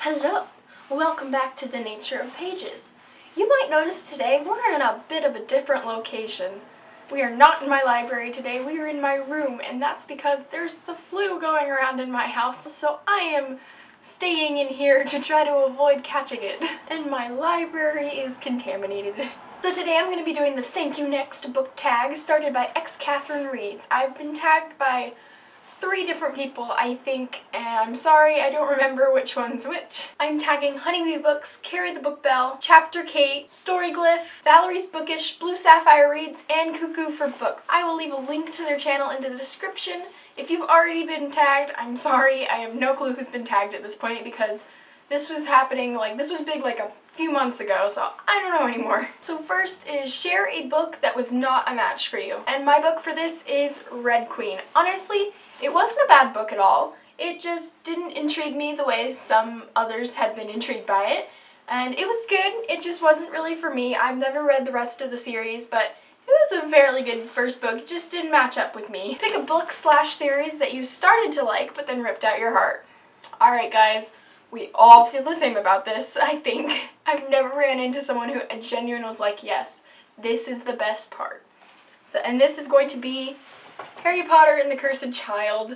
Hello, welcome back to The Nature of Pages. You might notice today we're in a bit of a different location. We are not in my library today, we are in my room, and that's because there's the flu going around in my house, so I am staying in here to try to avoid catching it. And my library is contaminated. So today I'm going to be doing the Thank You Next book tag started by XCatherineReads. I've been tagged by 3 different people, I think, and I'm sorry, I don't remember which one's which. I'm tagging Honeybee Books, KerriTheBookBelle, Chaptercviii, Glyph, Valeriesbookish, Blue Sapphire Reads, and Cuckoo for books. I will leave a link to their channel in the description. If you've already been tagged, I'm sorry, I have no clue who's been tagged at this point because this was happening, this was big a few months ago, so I don't know anymore. So first is share a book that was not a match for you. And my book for this is Red Queen. Honestly, it wasn't a bad book at all. It just didn't intrigue me the way some others had been intrigued by it. And it was good, it just wasn't really for me. I've never read the rest of the series, but it was a fairly good first book. It just didn't match up with me. Pick a book/series that you started to like, but then ripped out your heart. Alright guys, we all feel the same about this, I think. I've never ran into someone who genuinely was like, yes, this is the best part. And this is going to be Harry Potter and the Cursed Child.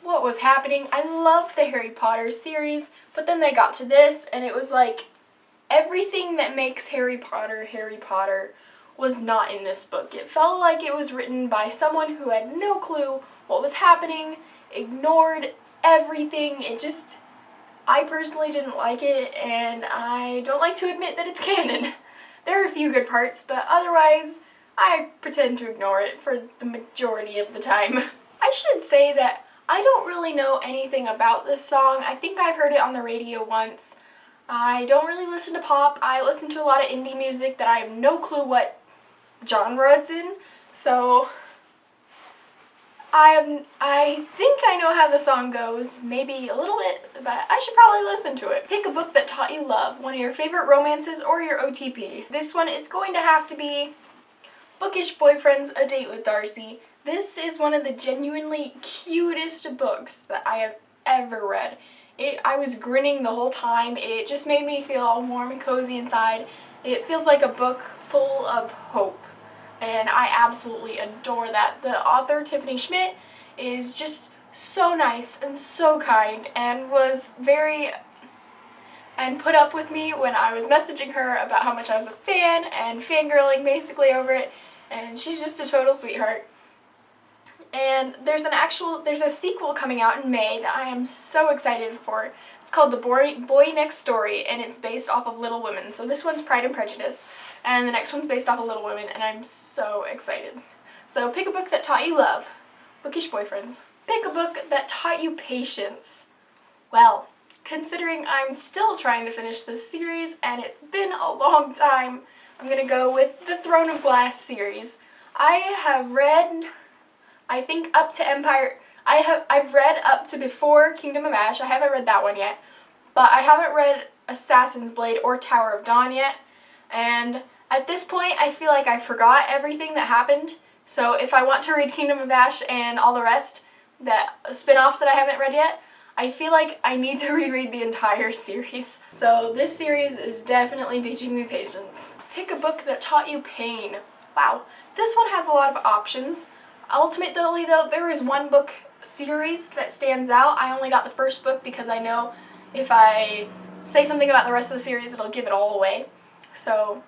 What was happening? I loved the Harry Potter series, but then they got to this, and it was like everything that makes Harry Potter was not in this book. It felt like it was written by someone who had no clue what was happening, ignored everything. I personally didn't like it, and I don't like to admit that it's canon. There are a few good parts, but otherwise, I pretend to ignore it for the majority of the time. I should say that I don't really know anything about this song. I think I've heard it on the radio once. I don't really listen to pop. I listen to a lot of indie music that I have no clue what genre it's in, so I think I know how the song goes, maybe a little bit, but I should probably listen to it. Pick a book that taught you love, one of your favorite romances or your OTP. This one is going to have to be Bookish Boyfriend's A Date with Darcy. This is one of the genuinely cutest books that I have ever read. I was grinning the whole time. It just made me feel all warm and cozy inside. It feels like a book full of hope, and I absolutely adore that. The author, Tiffany Schmidt, is just so nice and so kind, and put up with me when I was messaging her about how much I was a fan and fangirling basically over it, and she's just a total sweetheart. And there's a sequel coming out in May that I am so excited for. It's called The Boy Next Story, and it's based off of Little Women. So this one's Pride and Prejudice, and the next one's based off of Little Women, and I'm so excited. So pick a book that taught you love. Bookish Boyfriends. Pick a book that taught you patience. Well, considering I'm still trying to finish this series, and it's been a long time, I'm going to go with the Throne of Glass series. I have read, I think, up to Empire. I've read up to before Kingdom of Ash. I haven't read that one yet, but I haven't read Assassin's Blade or Tower of Dawn yet, and at this point I feel like I forgot everything that happened, so if I want to read Kingdom of Ash and all the rest, that spin-offs that I haven't read yet, I feel like I need to reread the entire series. So this series is definitely teaching me patience. Pick a book that taught you pain. Wow, this one has a lot of options. Ultimately though, there is one book series that stands out. I only got the first book because I know if I say something about the rest of the series, it'll give it all away. So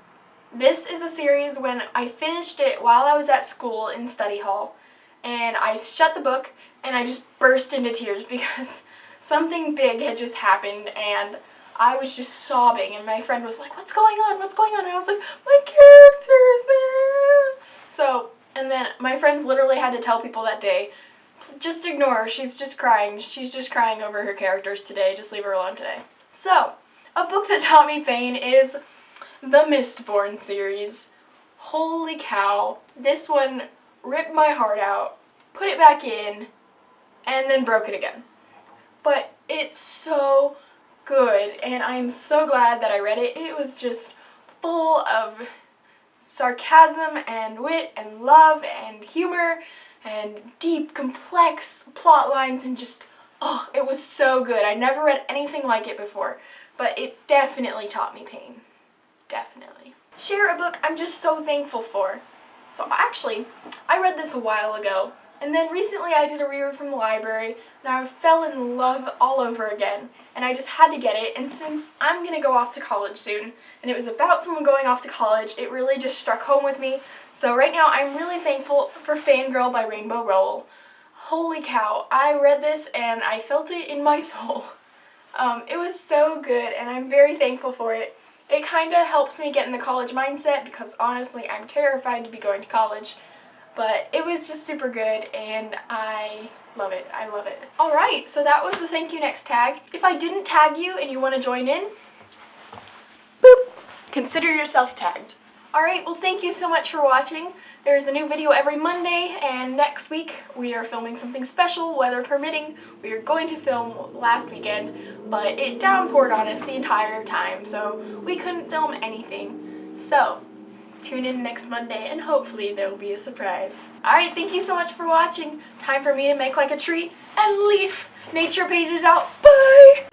this is a series when I finished it while I was at school in study hall, and I shut the book and I just burst into tears because something big had just happened, and I was just sobbing, and my friend was like, what's going on? What's going on? And I was like, my character's there. So, and then my friends literally had to tell people that day, just ignore her, she's just crying. She's just crying over her characters today. Just leave her alone today. So, a book that taught me pain is the Mistborn series. Holy cow. This one ripped my heart out, put it back in, and then broke it again. But it's so good, and I'm so glad that I read it. It was just full of sarcasm and wit and love and humor and deep, complex plot lines and just Oh, it was so good. I never read anything like it before, but it definitely taught me pain. Definitely. Share a book I'm just so thankful for. So actually, I read this a while ago, and then recently I did a reread from the library, and I fell in love all over again, and I just had to get it, and since I'm going to go off to college soon, and it was about someone going off to college, it really just struck home with me. So right now I'm really thankful for Fangirl by Rainbow Rowell. Holy cow, I read this and I felt it in my soul. It was so good, and I'm very thankful for it. It kind of helps me get in the college mindset because honestly I'm terrified to be going to college. But it was just super good and I love it. I love it. Alright, so that was the thank you next tag. If I didn't tag you and you want to join in, boop, consider yourself tagged. Alright, well thank you so much for watching. There's a new video every Monday, and next week we are filming something special, weather permitting. We are going to film last weekend, but it downpoured on us the entire time, so we couldn't film anything. So, tune in next Monday and hopefully there will be a surprise. Alright, thank you so much for watching. Time for me to make like a tree and leaf. Nature Pages out. Bye!